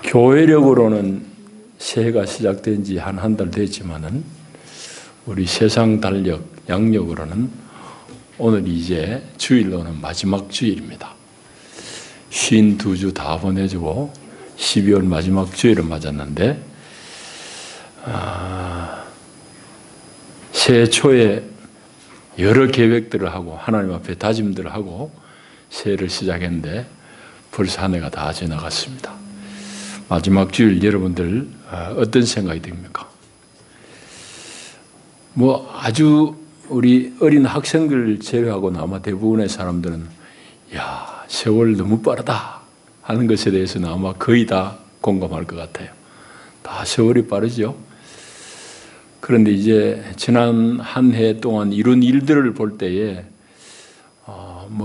교회력으로는 새해가 시작된 지 한 달 됐지만은 우리 세상 달력, 양력으로는 오늘이 이제 주일로는 마지막 주일입니다. 52주 다 보내주고 12월 마지막 주일을 맞았는데 새해 초에 여러 계획들을 하고 하나님 앞에 다짐들을 하고 새해를 시작했는데 벌써 한 해가 다 지나갔습니다. 마지막 주일 여러분들 어떤 생각이 듭니까? 아주 우리 어린 학생들 제외하고는 아마 대부분의 사람들은 야, 세월 너무 빠르다 하는 것에 대해서는 아마 거의 다 공감할 것 같아요. 다 세월이 빠르죠. 그런데 이제 지난 한 해 동안 이룬 일들을 볼 때에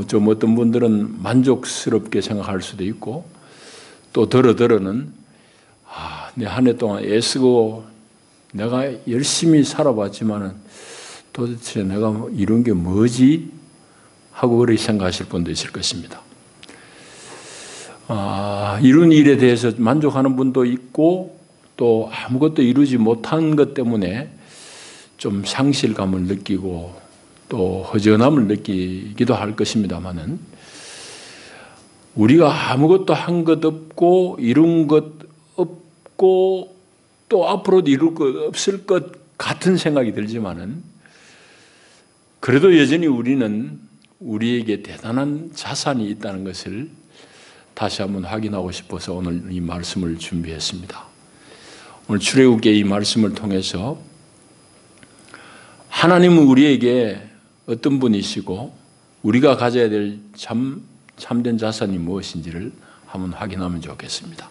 좀 어떤 분들은 만족스럽게 생각할 수도 있고 또 더러는 내 한 해 동안 애쓰고 내가 열심히 살아봤지만은 도대체 내가 이룬 게 뭐지? 하고 그렇게 생각하실 분도 있을 것입니다. 이룬 일에 대해서 만족하는 분도 있고 또 아무것도 이루지 못한 것 때문에 좀 상실감을 느끼고 또 허전함을 느끼기도 할 것입니다만은 우리가 아무것도 한 것 없고 이룬 것 없고 또 앞으로도 이룰 것 없을 것 같은 생각이 들지만은 그래도 여전히 우리는 우리에게 대단한 자산이 있다는 것을 다시 한번 확인하고 싶어서 오늘 이 말씀을 준비했습니다. 오늘 출애굽기의 이 말씀을 통해서 하나님은 우리에게 어떤 분이시고 우리가 가져야 될 참된 자산이 무엇인지를 한번 확인하면 좋겠습니다.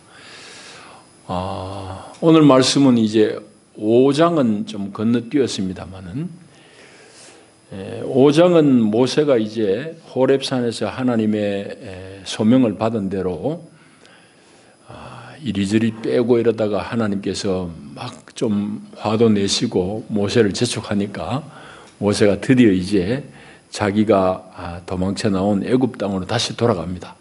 오늘 말씀은 이제 5장은 좀 건너뛰었습니다만은 5장은 모세가 이제 호렙산에서 하나님의 소명을 받은 대로 이리저리 빼고 이러다가 하나님께서 막 좀 화도 내시고 모세를 재촉하니까 모세가 드디어 이제 자기가 도망쳐 나온 애굽 땅으로 다시 돌아갑니다.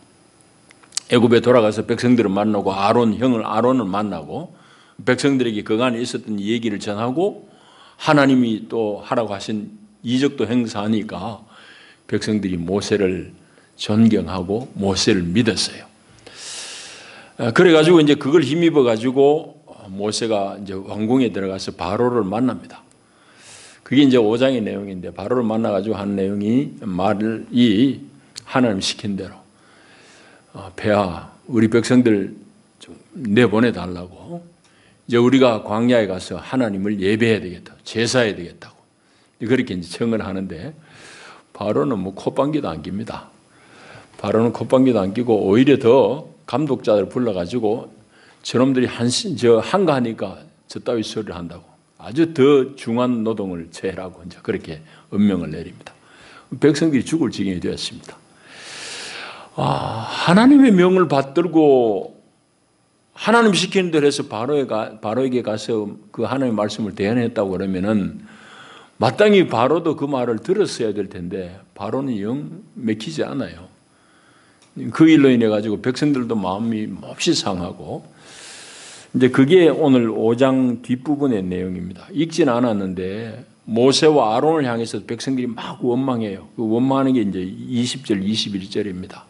애굽에 돌아가서 백성들을 만나고 아론을 만나고 백성들에게 그간에 있었던 얘기를 전하고 하나님이 또 하라고 하신 이적도 행사하니까 백성들이 모세를 존경하고 모세를 믿었어요. 그래가지고 이제 그걸 힘입어가지고 모세가 이제 왕궁에 들어가서 바로를 만납니다. 그게 이제 5장의 내용인데 바로를 만나가지고 한 내용이 말이 하나님 시킨 대로 폐하 우리 백성들 좀 내보내달라고 이제 우리가 광야에 가서 하나님을 예배해야 되겠다 제사해야 되겠다고 그렇게 이제 청을 하는데 바로는 콧방귀도 안 낍니다. 바로는 콧방귀도 안 끼고 오히려 더 감독자들 불러가지고 저놈들이 한가하니까 저 따위 소리를 한다고 아주 더 중한 노동을 처해라고 이제 그렇게 엄명을 내립니다. 백성들이 죽을 지경이 되었습니다. 하나님의 명을 받들고 하나님 시키는 대로 해서 바로에게 가서 그 하나님의 말씀을 대언했다고 그러면은 마땅히 바로도 그 말을 들었어야 될 텐데 바로는 영 맥히지 않아요. 그 일로 인해 가지고 백성들도 마음이 몹시 상하고 이제 그게 오늘 5장 뒷부분의 내용입니다. 읽지는 않았는데 모세와 아론을 향해서 백성들이 막 원망해요. 그 원망하는 게 이제 20절, 21절입니다.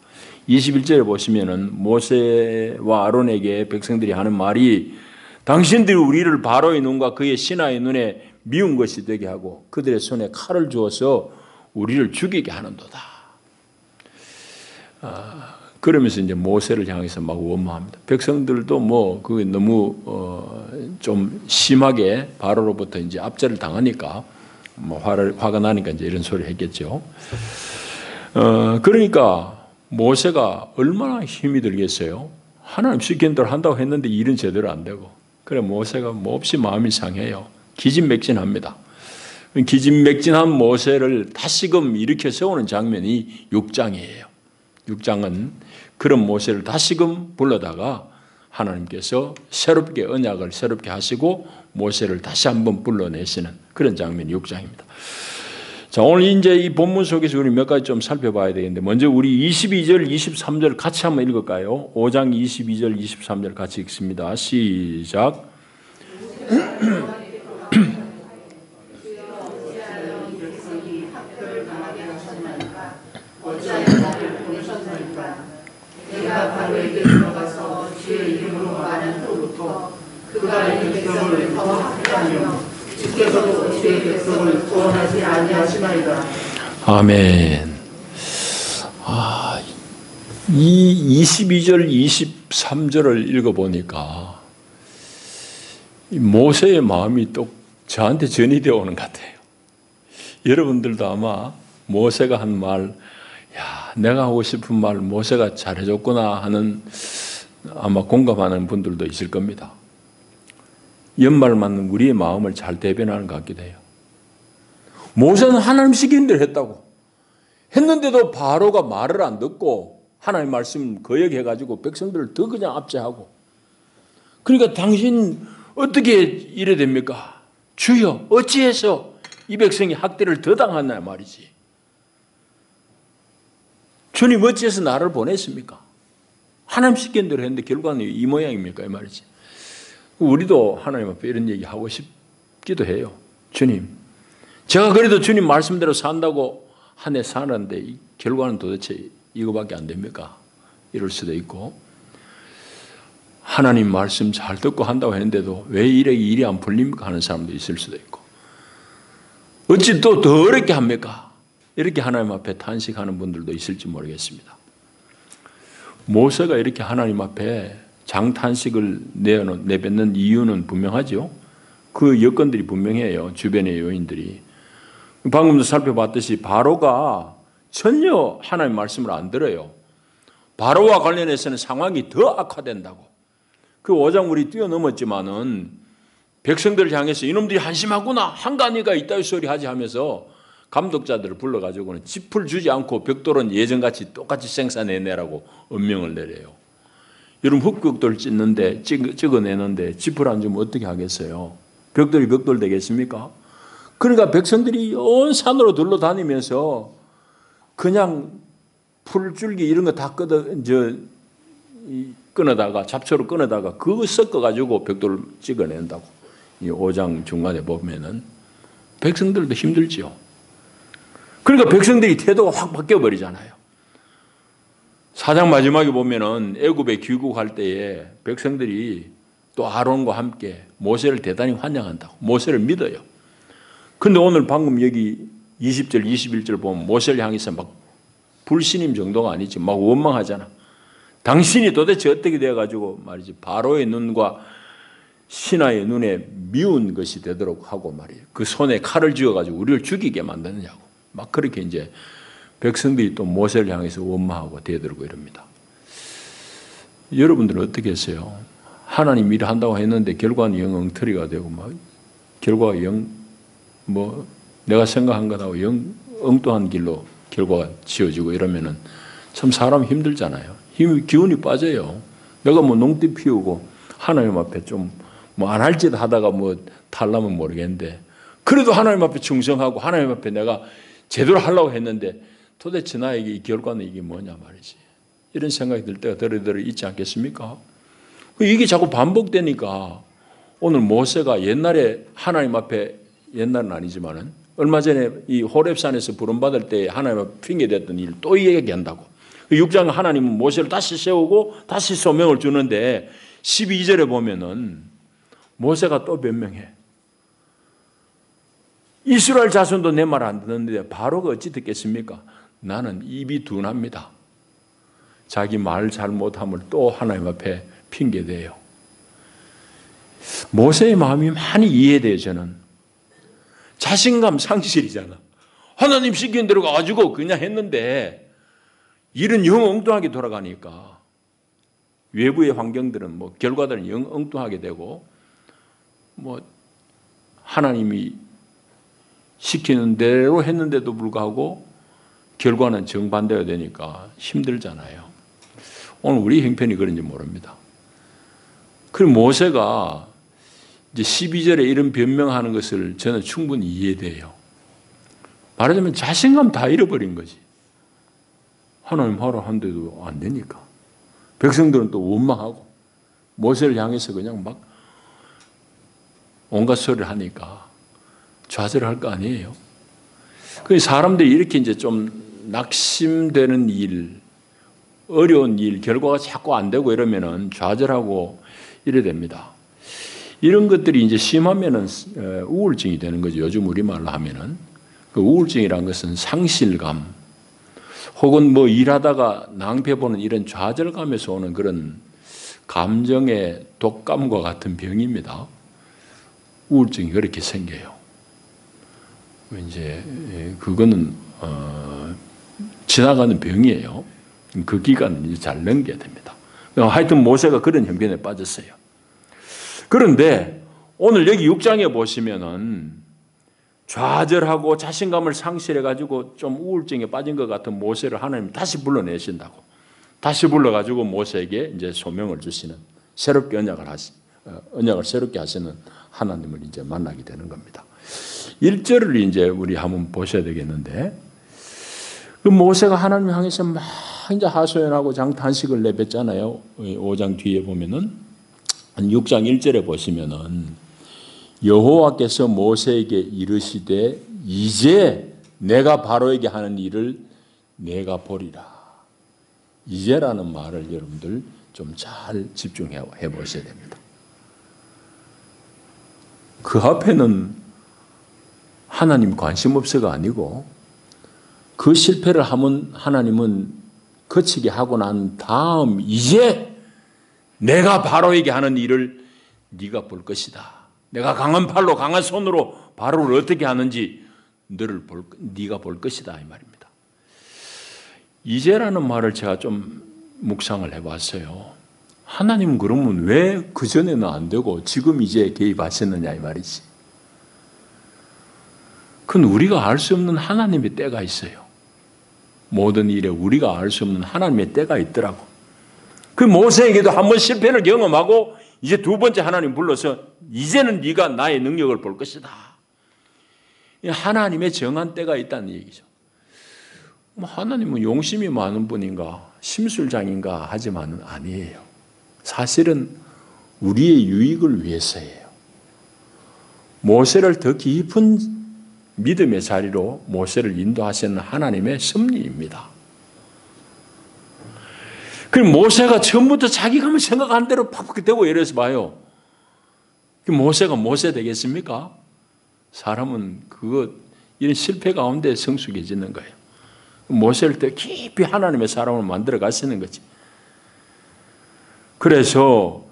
21절에 보시면은 모세와 아론에게 백성들이 하는 말이 당신들이 우리를 바로의 눈과 그의 신하의 눈에 미운 것이 되게 하고 그들의 손에 칼을 주어서 우리를 죽이게 하는도다. 그러면서 이제 모세를 향해서 막 원망합니다. 백성들도 그게 너무 좀 심하게 바로로부터 이제 압제를 당하니까 화가 나니까 이제 이런 소리를 했겠죠. 그러니까 모세가 얼마나 힘이 들겠어요. 하나님 시킨 대로 한다고 했는데 일은 제대로 안 되고 그래 모세가 몹시 마음이 상해요. 기진맥진합니다. 기진맥진한 모세를 다시금 일으켜 세우는 장면이 6장이에요. 6장은 그런 모세를 다시금 불러다가 하나님께서 새롭게 언약을 새롭게 하시고 모세를 다시 한번 불러내시는 그런 장면이 6장입니다. 자, 오늘 이제 이 본문 속에서 우리 몇 가지 좀 살펴봐야 되겠는데, 먼저 우리 22절, 23절 같이 한번 읽을까요? 5장 22절, 23절 같이 읽습니다. 시작. 내가 바로에게 들어가서 주의 이름으로 말한 후부터 그가 이 백성을 더 학대하며 주께서도 주의 백성을 구원하지 아니하시나이다. 아멘. 이 22절, 23절을 읽어보니까 모세의 마음이 또 저한테 전이되어 오는 것 같아요. 여러분들도 아마 모세가 한 말, 야, 내가 하고 싶은 말 모세가 잘해줬구나 하는 아마 공감하는 분들도 있을 겁니다. 연말만 우리의 마음을 잘 대변하는 것 같기도 해요. 모세는 하나님 시키는 대로 했다고. 했는데도 바로가 말을 안 듣고 하나님 말씀 거역해가지고 백성들을 더 그냥 압제하고. 그러니까 당신 어떻게 이래 됩니까? 주여 어찌해서 이 백성이 학대를 더 당하냐 말이지. 주님 어찌해서 나를 보냈습니까? 하나님 시킨 대로 했는데 결과는 이 모양입니까? 이 말이지. 우리도 하나님 앞에 이런 얘기 하고 싶기도 해요. 주님, 제가 그래도 주님 말씀대로 산다고 한 해 사는데 이 결과는 도대체 이거밖에 안 됩니까? 이럴 수도 있고, 하나님 말씀 잘 듣고 한다고 했는데도 왜 일이 안 풀립니까? 하는 사람도 있을 수도 있고, 어찌 또 더 어렵게 합니까? 이렇게 하나님 앞에 탄식하는 분들도 있을지 모르겠습니다. 모세가 이렇게 하나님 앞에 장탄식을 내뱉는 이유는 분명하죠. 그 여건들이 분명해요. 주변의 요인들이. 방금도 살펴봤듯이 바로가 전혀 하나님 말씀을 안 들어요. 바로와 관련해서는 상황이 더 악화된다고. 그 5장 우리 뛰어넘었지만은 백성들을 향해서 이놈들이 한심하구나, 한가니가 있다 소리 하지 하면서 감독자들을 불러가지고는 짚을 주지 않고 벽돌은 예전같이 똑같이 생산해내라고 엄명을 내려요. 여러분 흙벽돌 찍어내는데 짚을 안 주면 어떻게 하겠어요? 벽돌이 벽돌 되겠습니까? 그러니까 백성들이 온 산으로 둘러다니면서 그냥 풀줄기 이런 거 다 끊어다가 잡초로 끊어다가 그거 섞어가지고 벽돌을 찍어낸다고. 이 5장 중간에 보면은 백성들도 힘들지요. 그러니까 백성들이 태도가 확 바뀌어버리잖아요. 4장 마지막에 보면은 애굽에 귀국할 때에 백성들이 또 아론과 함께 모세를 대단히 환영한다고. 모세를 믿어요. 근데 오늘 방금 여기 20절, 21절 보면 모세를 향해서 막 불신임 정도가 아니지. 막 원망하잖아. 당신이 도대체 어떻게 되어가지고 말이지. 바로의 눈과 신하의 눈에 미운 것이 되도록 하고 말이에요. 그 손에 칼을 쥐어가지고 우리를 죽이게 만드느냐고. 막 그렇게 이제 백성들이 또 모세를 향해서 원망하고 대들고 이럽니다. 여러분들은 어떻게 했어요? 하나님 일을 한다고 했는데 결과는 영 엉터리가 되고 막 결과가 내가 생각한 것하고 영 엉뚱한 길로 결과가 지어지고 이러면은 참 사람 힘들잖아요. 기운이 빠져요. 내가 농띠 피우고 하나님 앞에 좀 안 할 짓 하다가 탈라면 모르겠는데 그래도 하나님 앞에 충성하고 하나님 앞에 내가 제대로 하려고 했는데 도대체 나에게 이 결과는 이게 뭐냐 말이지. 이런 생각이 들 때가 더러더러 있지 않겠습니까? 이게 자꾸 반복되니까 오늘 모세가 옛날에 하나님 앞에, 옛날은 아니지만은 얼마 전에 이 호렙산에서 부름받을 때 하나님 앞에 핑계댔던 일을 또 얘기한다고. 6장 하나님은 모세를 다시 세우고 다시 소명을 주는데 12절에 보면은 모세가 또 변명해. 이스라엘 자손도 내 말 안 듣는데 바로가 어찌 듣겠습니까? 나는 입이 둔합니다. 자기 말 잘못함을 또 하나님 앞에 핑계대요. 모세의 마음이 많이 이해돼요. 저는 자신감 상실이잖아. 하나님 시킨 대로 가지고 그냥 했는데 일은 영 엉뚱하게 돌아가니까 외부의 환경들은 결과들은 영 엉뚱하게 되고 하나님이 시키는 대로 했는데도 불구하고 결과는 정반대가 되니까 힘들잖아요. 오늘 우리 형편이 그런지 모릅니다. 그리고 모세가 이제 12절에 이런 변명하는 것을 저는 충분히 이해돼요. 말하자면 자신감 다 잃어버린 거지. 하나님 하라 한데도 안 되니까. 백성들은 또 원망하고 모세를 향해서 그냥 막 온갖 소리를 하니까 좌절할 거 아니에요. 그 사람들이 이렇게 이제 좀 낙심되는 일, 어려운 일, 결과가 자꾸 안 되고 이러면은 좌절하고 이래 됩니다. 이런 것들이 이제 심하면은 우울증이 되는 거죠. 요즘 우리말로 하면은. 그 우울증이라는 것은 상실감, 혹은 뭐 일하다가 낭패 보는 이런 좌절감에서 오는 그런 감정의 독감과 같은 병입니다. 우울증이 그렇게 생겨요. 이제 그거는 지나가는 병이에요. 그 기간은 이제 잘 넘겨야 됩니다. 하여튼 모세가 그런 형편에 빠졌어요. 그런데 오늘 여기 6장에 보시면은 좌절하고 자신감을 상실해가지고 좀 우울증에 빠진 것 같은 모세를 하나님 다시 불러내신다고. 다시 불러가지고 모세에게 이제 소명을 주시는, 새롭게 언약을 새롭게 하시는 하나님을 이제 만나게 되는 겁니다. 1절을 이제 우리 한번 보셔야 되겠는데, 그 모세가 하나님 향해서 막 이제 하소연하고 장탄식을 내뱉잖아요. 5장 뒤에 보면은, 6장 1절에 보시면은, 여호와께서 모세에게 이르시되 이제 내가 바로에게 하는 일을 내가 보리라. 이제라는 말을 여러분들 좀 잘 집중해 보셔야 됩니다. 그 앞에는 하나님 관심 없어가 아니고 그 실패를 하면 하나님은 거치게 하고 난 다음 이제 내가 바로에게 하는 일을 네가 볼 것이다. 내가 강한 팔로 강한 손으로 바로를 어떻게 하는지 네가 볼 것이다 이 말입니다. 이제라는 말을 제가 좀 묵상을 해봤어요. 하나님은 그러면 왜 그전에는 안 되고 지금 이제 개입하셨느냐 이 말이지. 그건 우리가 알 수 없는 하나님의 때가 있어요. 모든 일에 우리가 알 수 없는 하나님의 때가 있더라고. 그 모세에게도 한 번 실패를 경험하고 이제 두 번째 하나님 불러서 이제는 네가 나의 능력을 볼 것이다. 하나님의 정한 때가 있다는 얘기죠. 하나님은 용심이 많은 분인가 심술장인가 하지만은 아니에요. 사실은 우리의 유익을 위해서예요. 모세를 더 깊은 믿음의 자리로 모세를 인도하시는 하나님의 섭리입니다. 그럼 모세가 처음부터 자기가 생각한 대로 팍팍 되고 이래서 봐요. 모세가 모세 되겠습니까? 사람은 이런 실패 가운데 성숙해지는 거예요. 모세를 더 깊이 하나님의 사람을 만들어 가시는 거지. 그래서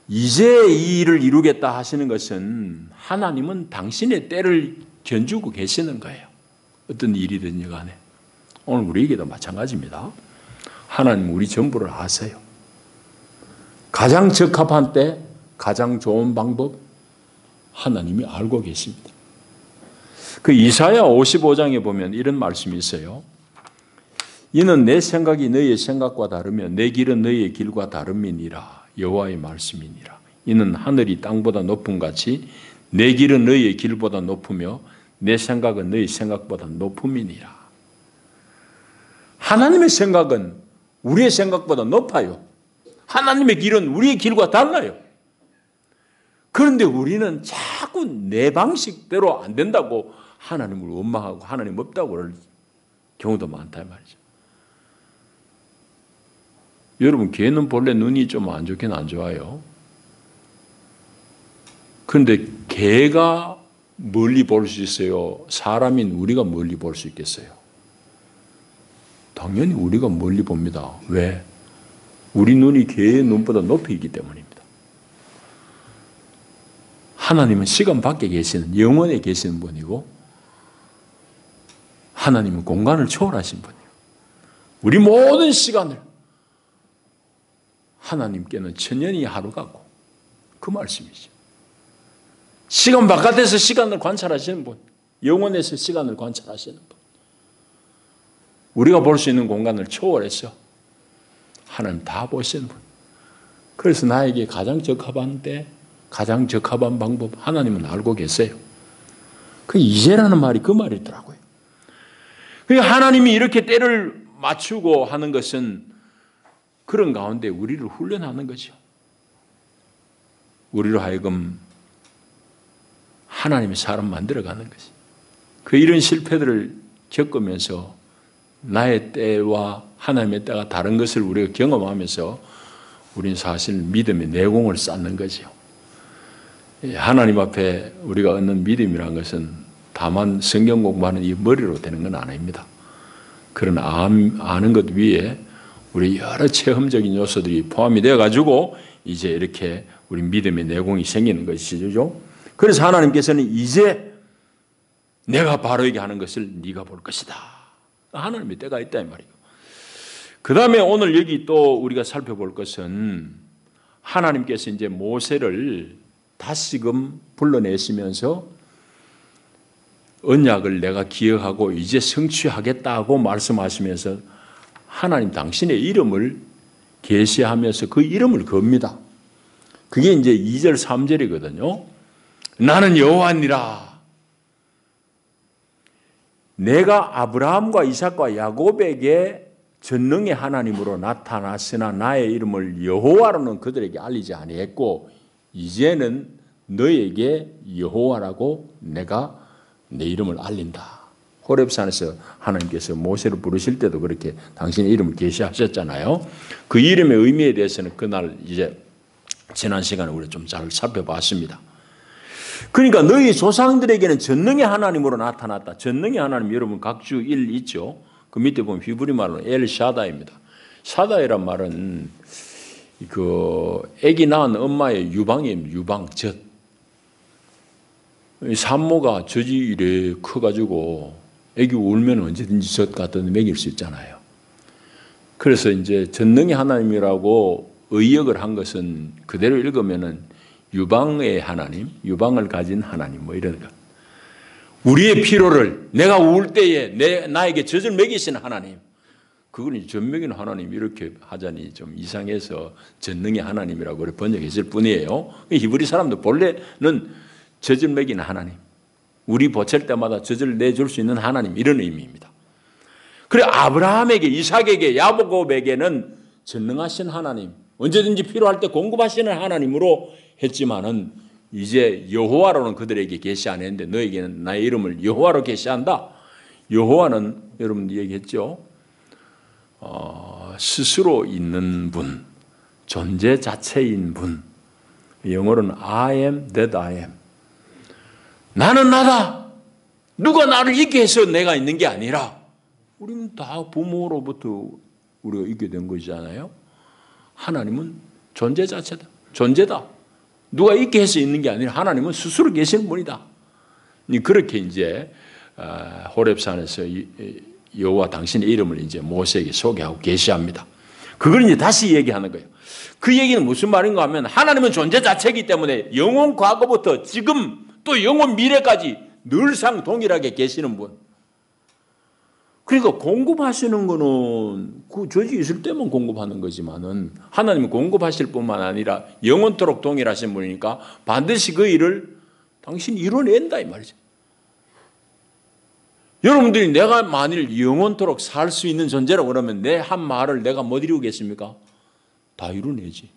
이제 이 일을 이루겠다 하시는 것은 하나님은 당신의 때를 견주고 계시는 거예요. 어떤 일이든지 간에. 오늘 우리에게도 마찬가지입니다. 하나님은 우리 전부를 아세요. 가장 적합한 때, 가장 좋은 방법, 하나님이 알고 계십니다. 그 이사야 55장에 보면 이런 말씀이 있어요. 이는 내 생각이 너희의 생각과 다르며 내 길은 너희의 길과 다름이니라. 여호와의 말씀이니라. 이는 하늘이 땅보다 높음 같이 내 길은 너희의 길보다 높으며 내 생각은 너희 생각보다 높음이니라. 하나님의 생각은 우리의 생각보다 높아요. 하나님의 길은 우리의 길과 달라요. 그런데 우리는 자꾸 내 방식대로 안 된다고 하나님을 원망하고 하나님 없다고 그럴 경우도 많다 말이죠. 여러분, 개는 본래 눈이 좀 안 좋긴 안 좋아요. 그런데 개가 멀리 볼 수 있어요? 사람인 우리가 멀리 볼 수 있겠어요? 당연히 우리가 멀리 봅니다. 왜? 우리 눈이 개의 눈보다 높이 있기 때문입니다. 하나님은 시간 밖에 계시는, 영원에 계시는 분이고 하나님은 공간을 초월하신 분이에요. 우리 모든 시간을 하나님께는 천년이 하루 같고 그 말씀이죠. 시간 바깥에서 시간을 관찰하시는 분, 영원에서 시간을 관찰하시는 분, 우리가 볼 수 있는 공간을 초월해서 하나님 다 보시는 분. 그래서 나에게 가장 적합한 때, 가장 적합한 방법 하나님은 알고 계세요. 그 이제라는 말이 그 말이더라고요. 하나님이 이렇게 때를 맞추고 하는 것은 그런 가운데 우리를 훈련하는 거죠. 우리로 하여금 하나님의 사람 만들어가는 것이. 이런 실패들을 겪으면서 나의 때와 하나님의 때가 다른 것을 우리가 경험하면서 우리는 사실 믿음의 내공을 쌓는 거죠. 하나님 앞에 우리가 얻는 믿음이라는 것은 다만 성경 공부하는 이 머리로 되는 건 아닙니다. 그런 아는 것 위에 우리 여러 체험적인 요소들이 포함이 되어가지고 이제 이렇게 우리 믿음의 내공이 생기는 것이죠. 그래서 하나님께서는 이제 내가 바로에게 하는 것을 네가 볼 것이다. 하나님의 때가 있다 이 말이에요. 그 다음에 오늘 여기 또 우리가 살펴볼 것은 하나님께서 이제 모세를 다시금 불러내시면서 언약을 내가 기억하고 이제 성취하겠다고 말씀하시면서 하나님 당신의 이름을 계시하면서 그 이름을 겁니다. 그게 이제 2절 3절이거든요. 나는 여호와니라. 내가 아브라함과 이삭과 야곱에게 전능의 하나님으로 나타났으나 나의 이름을 여호와로는 그들에게 알리지 아니했고 이제는 너에게 여호와라고 내가 내 이름을 알린다. 호렙산에서 하나님께서 모세를 부르실 때도 그렇게 당신의 이름을 계시하셨잖아요. 그 이름의 의미에 대해서는 그날 이제 지난 시간에 우리가 좀 잘 살펴봤습니다. 그러니까 너희 조상들에게는 전능의 하나님으로 나타났다. 전능의 하나님 여러분 각주 1 있죠. 그 밑에 보면 히브리 말로 엘 샤다입니다. 샤다이란 말은 그 아기 낳은 엄마의 유방입니다. 유방 젖. 산모가 젖이 이래 커가지고 아기 울면 언제든지 젖 갖다 먹일 수 있잖아요. 그래서 이제 전능의 하나님이라고 의역을 한 것은 그대로 읽으면은 유방의 하나님, 유방을 가진 하나님 뭐 이런 거. 우리의 필요를 내가 울 때에 나에게 젖을 먹이시는 하나님. 그건 젖 먹이는 하나님 이렇게 하자니 좀 이상해서 전능의 하나님이라고 번역했을 뿐이에요. 히브리 사람들 본래는 젖을 먹이는 하나님. 우리 보챌 때마다 젖을 내줄 수 있는 하나님 이런 의미입니다. 그래 아브라함에게 이삭에게 야곱에게는 전능하신 하나님 언제든지 필요할 때 공급하시는 하나님으로 했지만은 이제 여호와로는 그들에게 계시 안 했는데 너에게는 나의 이름을 여호와로 계시한다. 여호와는 여러분 얘기했죠. 스스로 있는 분, 존재 자체인 분. 영어로는 I am that I am. 나는 나다. 누가 나를 있게 해서 내가 있는 게 아니라 우리는 다 부모로부터 우리가 있게 된 것이잖아요. 하나님은 존재 자체다. 존재다. 누가 있게 해서 있는 게 아니라 하나님은 스스로 계시는 분이다. 그렇게 이제 호렙산에서 여호와 당신의 이름을 이제 모세에게 소개하고 계시합니다. 그걸 이제 다시 얘기하는 거예요. 그 얘기는 무슨 말인가 하면 하나님은 존재 자체이기 때문에 영원 과거부터 지금 또 영원 미래까지 늘상 동일하게 계시는 분. 그러니까 공급하시는 거는 그 젖이 있을 때만 공급하는 거지만은 하나님은 공급하실 뿐만 아니라 영원토록 동일하신 분이니까 반드시 그 일을 당신이 이뤄낸다 이 말이죠. 여러분들이 내가 만일 영원토록 살 수 있는 존재라고 그러면 내 한 말을 내가 못 이루겠습니까? 다 이루내지.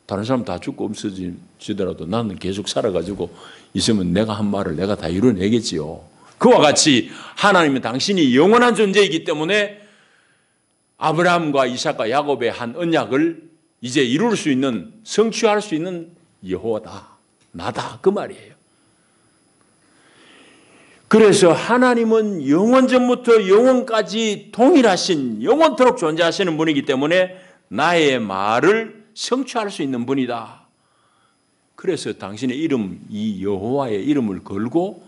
다른 사람 다 죽고 없어지더라도 나는 계속 살아가지고 있으면 내가 한 말을 내가 다 이루내겠지요. 그와 같이 하나님은 당신이 영원한 존재이기 때문에 아브라함과 이삭과 야곱의 한 언약을 이제 이룰 수 있는 성취할 수 있는 여호와다. 나다. 그 말이에요. 그래서 하나님은 영원 전부터 영원까지 동일하신 영원토록 존재하시는 분이기 때문에 나의 말을 성취할 수 있는 분이다. 그래서 당신의 이름 이 여호와의 이름을 걸고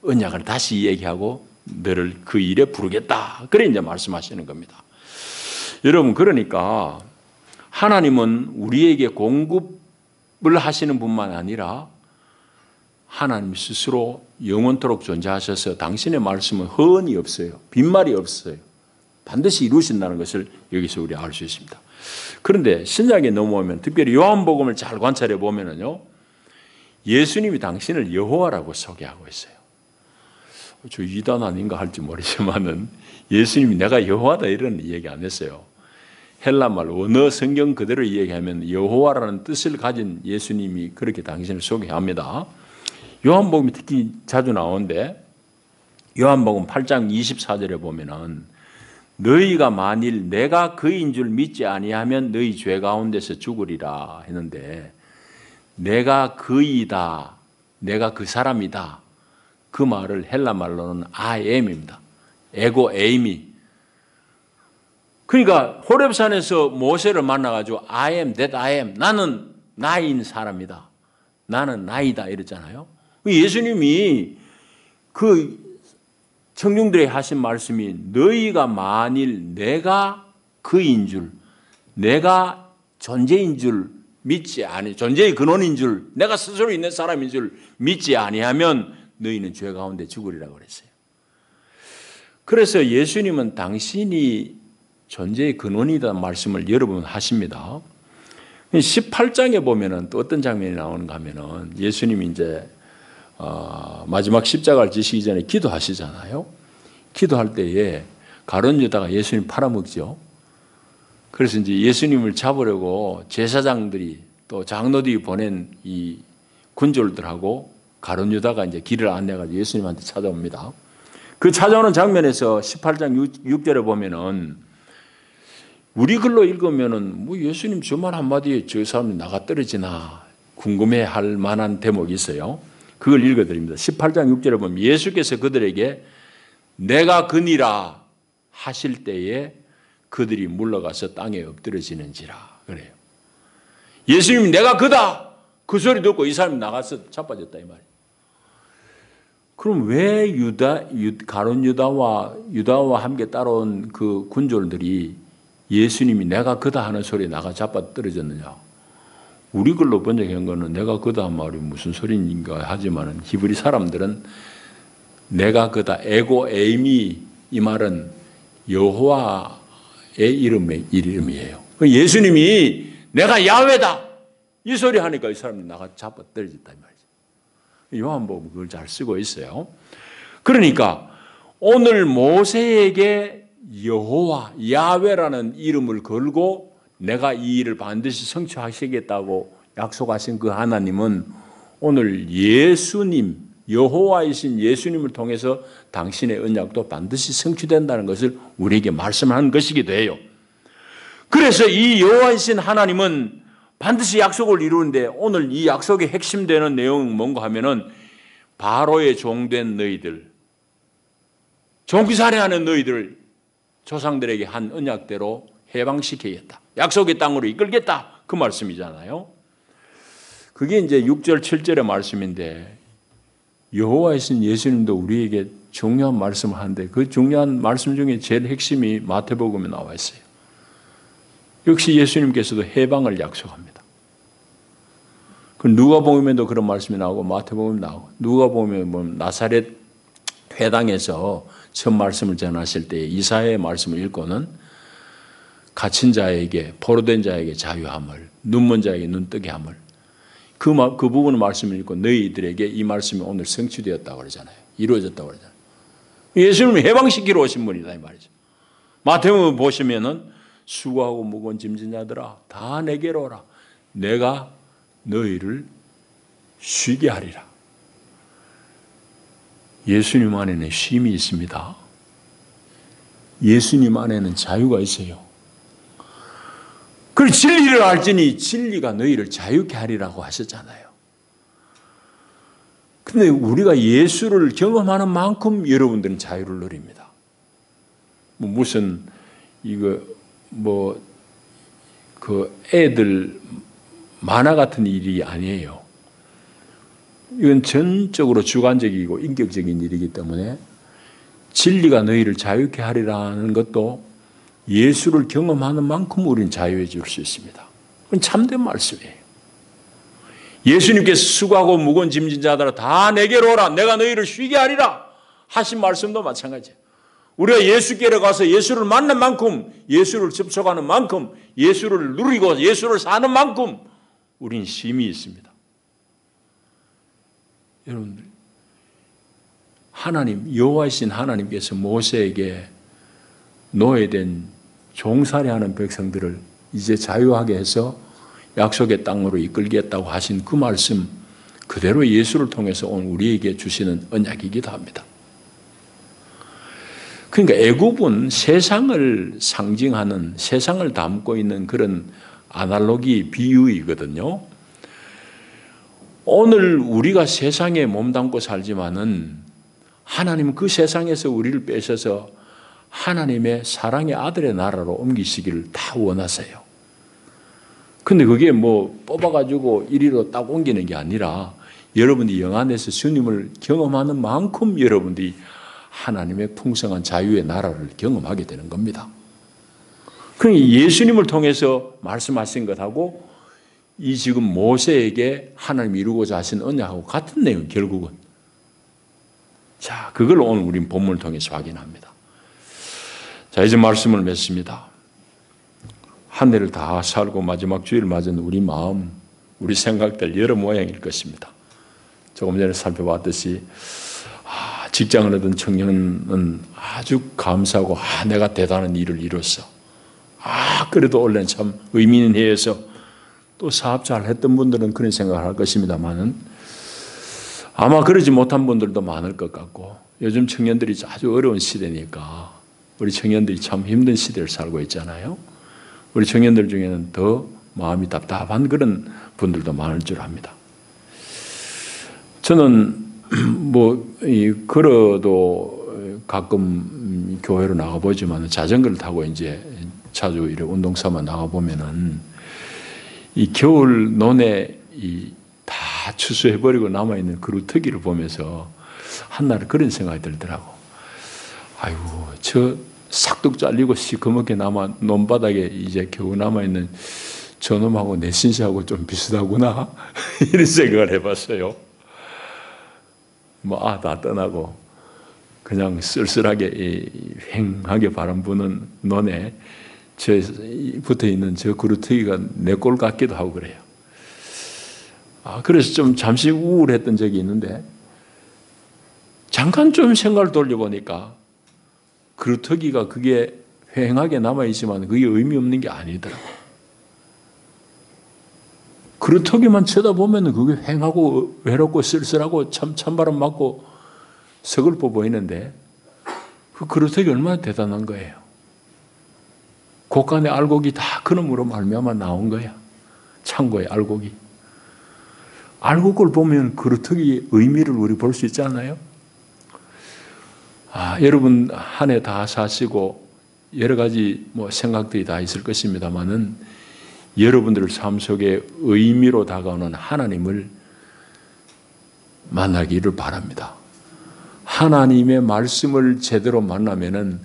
언약을 다시 얘기하고 너를 그 일에 부르겠다. 그래 이제 말씀하시는 겁니다. 여러분 그러니까 하나님은 우리에게 공급을 하시는 분만 아니라 하나님 스스로 영원토록 존재하셔서 당신의 말씀은 허언이 없어요. 빈말이 없어요. 반드시 이루신다는 것을 여기서 우리 알 수 있습니다. 그런데 신약에 넘어오면 특별히 요한복음을 잘 관찰해 보면은요. 예수님이 당신을 여호와라고 소개하고 있어요. 저 이단 아닌가 할지 모르지만은 예수님이 내가 여호와다 이런 얘기 안 했어요. 헬라말 원어 성경 그대로 이야기하면 여호와라는 뜻을 가진 예수님이 그렇게 당신을 소개합니다. 요한복음이 특히 자주 나오는데 요한복음 8장 24절에 보면은 너희가 만일 내가 그인 줄 믿지 아니하면 너희 죄 가운데서 죽으리라 했는데 내가 그이다, 내가 그 사람이다. 그 말을 헬라 말로는 I am입니다. 에고 에이미. 그러니까 호렙산에서 모세를 만나가지고 I am that I am. 나는 나인 사람이다. 나는 나이다 이랬잖아요. 예수님이 그 청중들에게 하신 말씀이 너희가 만일 내가 그인 줄, 내가 존재인 줄 믿지 아니, 존재의 근원인 줄, 내가 스스로 있는 사람인 줄 믿지 아니하면 너희는 죄 가운데 죽으리라고 그랬어요. 그래서 예수님은 당신이 존재의 근원이라는 말씀을 여러 번 하십니다. 18장에 보면은 또 어떤 장면이 나오는가 하면은 예수님이 이제 마지막 십자가를 지시기 전에 기도하시잖아요. 기도할 때에 가룟 유다가 예수님 팔아먹죠. 그래서 이제 예수님을 잡으려고 제사장들이 또 장로들이 보낸 이 군졸들하고 가룟 유다가 이제 길을 안내가지고 예수님한테 찾아옵니다. 그 찾아오는 장면에서 18장 6절에 보면은 우리 글로 읽으면은 뭐 예수님 저 말 한마디에 저 사람이 나가 떨어지나 궁금해할 만한 대목이 있어요. 그걸 읽어드립니다. 18장 6절에 보면 예수께서 그들에게 내가 그니라 하실 때에 그들이 물러가서 땅에 엎드러지는지라 그래요. 예수님이 내가 그다 그 소리 듣고 이 사람이 나가서 자빠졌다 이 말이에요. 그럼 왜 가룟 유다와 함께 따라온 그 군졸들이 예수님이 내가 그다 하는 소리에 나가 자빠 떨어졌느냐? 우리 글로 번역한 거는 내가 그다 말이 무슨 소리인가 하지만은 히브리 사람들은 내가 그다 에고 에이미 이 말은 여호와의 이름이에요. 예수님이 내가 야훼다 이 소리 하니까 이 사람이 나가 자빠 떨어졌다 이 말이죠. 요한복음 그걸 잘 쓰고 있어요. 그러니까 오늘 모세에게 여호와 야훼라는 이름을 걸고 내가 이 일을 반드시 성취하시겠다고 약속하신 그 하나님은 오늘 예수님 여호와이신 예수님을 통해서 당신의 언약도 반드시 성취된다는 것을 우리에게 말씀하는 것이기도 해요. 그래서 이 여호와이신 하나님은 반드시 약속을 이루는데 오늘 이 약속의 핵심되는 내용은 뭔가 하면은 바로의 종된 너희들 종기살해하는 너희들을 조상들에게 한 언약대로 해방시키겠다. 약속의 땅으로 이끌겠다. 그 말씀이잖아요. 그게 이제 6절 7절의 말씀인데 여호와이신 예수님도 우리에게 중요한 말씀을 하는데 그 중요한 말씀 중에 제일 핵심이 마태복음에 나와 있어요. 역시 예수님께서도 해방을 약속합니다. 그 누가복음에도 그런 말씀이 나오고 마태복음에 나오고 누가복음에 나사렛 회당에서 처음 말씀을 전하실 때 이사야의 말씀을 읽고는 갇힌 자에게 포로된 자에게 자유함을 눈먼 자에게 눈뜨게 함을 그 부분의 말씀을 읽고 너희들에게 이 말씀이 오늘 성취되었다고 그러잖아요. 이루어졌다고 그러잖아요. 예수님을 해방시키러 오신 분이다 이 말이죠. 마태복음 보시면은 수고하고 무거운 짐진 자들아 다 내게로 오라. 내가 너희를 쉬게 하리라. 예수님 안에는 쉼이 있습니다. 예수님 안에는 자유가 있어요. 그리고 진리를 알지니 진리가 너희를 자유케 하리라고 하셨잖아요. 근데 우리가 예수를 경험하는 만큼 여러분들은 자유를 누립니다. 무슨 그 애들 만화 같은 일이 아니에요. 이건 전적으로 주관적이고 인격적인 일이기 때문에 진리가 너희를 자유케 하리라는 것도 예수를 경험하는 만큼 우리는 자유해질 수 있습니다. 그건 참된 말씀이에요. 예수님께서 수고하고 무거운 짐진 자들아 다 내게로 오라. 내가 너희를 쉬게 하리라 하신 말씀도 마찬가지예요. 우리가 예수께로 가서 예수를 만난 만큼 예수를 접촉하는 만큼 예수를 누리고 예수를 사는 만큼 우리는 쉼이 있습니다. 여러분들 하나님, 여호와이신 하나님께서 모세에게 노예된 종살이하는 백성들을 이제 자유하게 해서 약속의 땅으로 이끌겠다고 하신 그 말씀 그대로 예수를 통해서 오늘 우리에게 주시는 언약이기도 합니다. 그러니까 애굽은 세상을 상징하는, 세상을 담고 있는 그런 아날로기 비유이거든요. 오늘 우리가 세상에 몸담고 살지만은 하나님은 그 세상에서 우리를 빼셔서 하나님의 사랑의 아들의 나라로 옮기시기를 다 원하세요. 근데 그게 뭐 뽑아가지고 이리로 딱 옮기는 게 아니라 여러분이 영 안에서 주님을 경험하는 만큼 여러분들이 하나님의 풍성한 자유의 나라를 경험하게 되는 겁니다. 그러니까 예수님을 통해서 말씀하신 것하고 이 지금 모세에게 하나님이 이루고자 하신 언약하고 같은 내용, 결국은. 자, 그걸 오늘 우리는 본문을 통해서 확인합니다. 자, 이제 말씀을 맺습니다. 한 해를 다 살고 마지막 주일 맞은 우리 마음, 우리 생각들 여러 모양일 것입니다. 조금 전에 살펴봤듯이 직장을 얻은 청년은 아주 감사하고 내가 대단한 일을 이뤘어. 그래도 원래는 참 의미 있는 해에서 또 사업 잘 했던 분들은 그런 생각을 할 것입니다만은 아마 그러지 못한 분들도 많을 것 같고 요즘 청년들이 아주 어려운 시대니까 우리 청년들이 참 힘든 시대를 살고 있잖아요. 우리 청년들 중에는 더 마음이 답답한 그런 분들도 많을 줄 압니다. 저는 걸어도 가끔 교회로 나가보지만 자전거를 타고 이제 자주 이렇게 운동 삼아 나가보면은 이 겨울 논에 다 추수해버리고 남아있는 그루터기를 보면서 한날 그런 생각이 들더라고. 아이고, 저 싹둑 잘리고 시커멓게 남아 논바닥에 이제 겨우 남아있는 저놈하고 내 신세하고 좀 비슷하구나. 이런 생각을 해봤어요. 다 떠나고 그냥 쓸쓸하게 휑하게 바람 부는 논에 붙어있는 저 그루터기가 내 꼴 같기도 하고 그래요. 그래서 좀 잠시 우울했던 적이 있는데 잠깐 좀 생각을 돌려보니까 그루터기가 그게 휑하게 남아있지만 그게 의미 없는 게 아니더라고요. 그루터기만 쳐다보면 그게 휑하고 외롭고 쓸쓸하고 찬바람 맞고 서글퍼 보이는데 그 그루터기 얼마나 대단한 거예요. 곳간의 알곡이 다 그놈으로 말미암아 나온 거야. 창고의 알곡이. 알곡을 보면 그루터기의 의미를 우리 볼 수 있지 않나요? 여러분 한 해 다 사시고 여러 가지 생각들이 다 있을 것입니다만은 여러분들 삶 속에 의미로 다가오는 하나님을 만나기를 바랍니다. 하나님의 말씀을 제대로 만나면은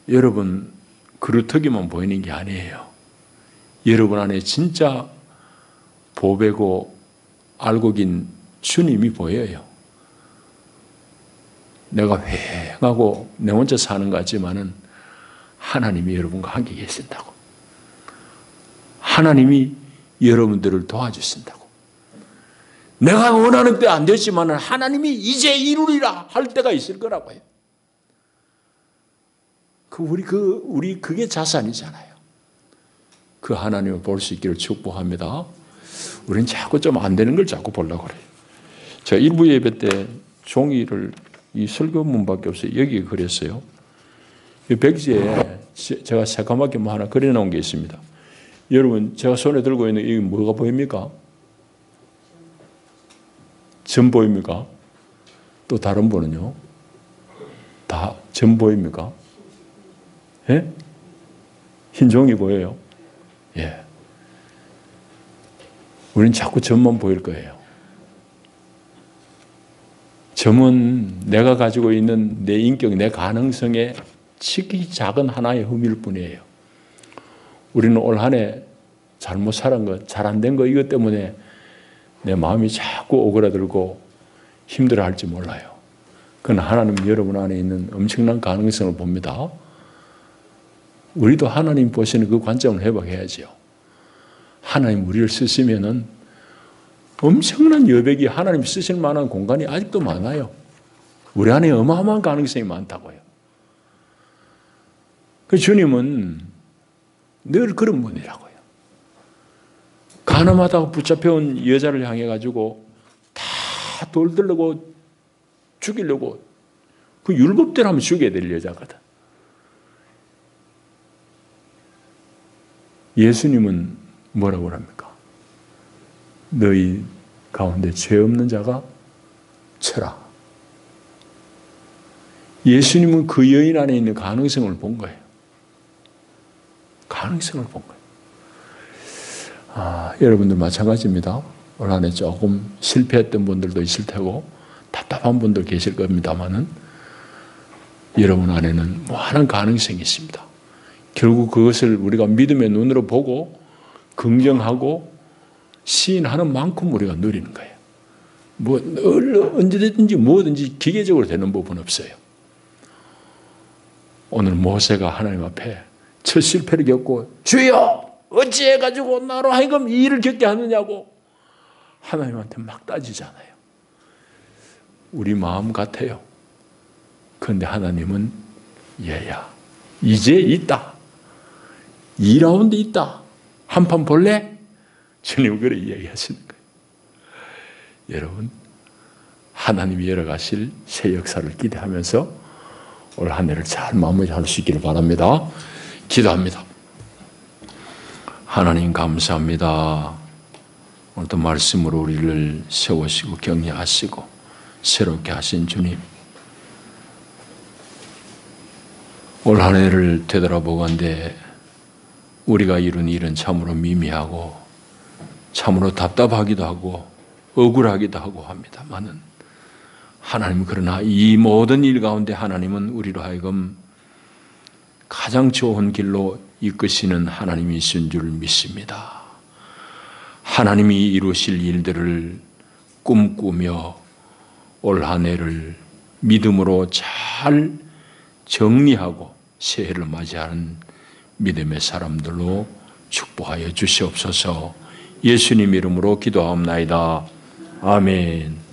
여러분 그루터기만 보이는 게 아니에요. 여러분 안에 진짜 보배고 알곡인 주님이 보여요. 내가 휑하고 내 혼자 사는 것 같지만은 하나님이 여러분과 함께 계신다고. 하나님이 여러분들을 도와주신다고. 내가 원하는 때 안 됐지만 하나님이 이제 이루리라 할 때가 있을 거라고요. 우리 그게 자산이잖아요. 그 하나님을 볼 수 있기를 축복합니다. 우리는 자꾸 좀 안 되는 걸 자꾸 보려고 그래요. 제가 일부 예배 때 종이를 이 설교문밖에 없어요. 여기에 그렸어요. 이 백지에 제가 새까맣게 하나 그려놓은 게 있습니다. 여러분 제가 손에 들고 있는 이게 뭐가 보입니까? 점 보입니까? 또 다른 분은요? 다 점 보입니까? 예? 흰 종이 보여요? 예. 우리는 자꾸 점만 보일 거예요. 점은 내가 가지고 있는 내 인격, 내 가능성의 지극히 작은 하나의 흠일 뿐이에요. 우리는 올 한 해 잘못 살은 것, 잘 안 된 거 이것 때문에 내 마음이 자꾸 오그라들고 힘들어할지 몰라요. 그건 하나님 여러분 안에 있는 엄청난 가능성을 봅니다. 우리도 하나님 보시는 그 관점을 회복해야죠. 하나님 우리를 쓰시면은 엄청난 여백이 하나님 쓰실 만한 공간이 아직도 많아요. 우리 안에 어마어마한 가능성이 많다고요. 그 주님은 늘 그런 분이라고요. 가늠하다가 붙잡혀온 여자를 향해 가지고 다 돌들려고 죽이려고 그 율법대로 하면 죽여야 될 여자거든. 예수님은 뭐라고 합니까? 너희 가운데 죄 없는 자가 쳐라. 예수님은 그 여인 안에 있는 가능성을 본 거예요. 가능성을 본 거예요. 여러분들 마찬가지입니다. 올 한해 조금 실패했던 분들도 있을 테고 답답한 분들 계실 겁니다만은 여러분 안에는 많은 가능성이 있습니다. 결국 그것을 우리가 믿음의 눈으로 보고 긍정하고 시인하는 만큼 우리가 누리는 거예요. 뭐 언제든지 뭐든지 기계적으로 되는 부분 없어요. 오늘 모세가 하나님 앞에 첫 실패를 겪고 주여 어찌해가지고 나로 하여금 이 일을 겪게 하느냐고 하나님한테 막 따지잖아요. 우리 마음 같아요. 그런데 하나님은 얘야 이제 있다. 2라운드 있다. 한 판 볼래? 주님 그렇게 이야기하시는 거예요. 여러분 하나님이 열어가실 새 역사를 기대하면서 올 한 해를 잘 마무리할 수 있기를 바랍니다. 기도합니다. 하나님 감사합니다. 오늘도 말씀으로 우리를 세우시고 격려하시고 새롭게 하신 주님, 올 한 해를 되돌아보건대 우리가 이룬 일은 참으로 미미하고 참으로 답답하기도 하고 억울하기도 하고 합니다만은 하나님 그러나 이 모든 일 가운데 하나님은 우리로 하여금 가장 좋은 길로 이끄시는 하나님이신 줄 믿습니다. 하나님이 이루실 일들을 꿈꾸며 올 한 해를 믿음으로 잘 정리하고 새해를 맞이하는 믿음의 사람들로 축복하여 주시옵소서. 예수님 이름으로 기도하옵나이다. 아멘.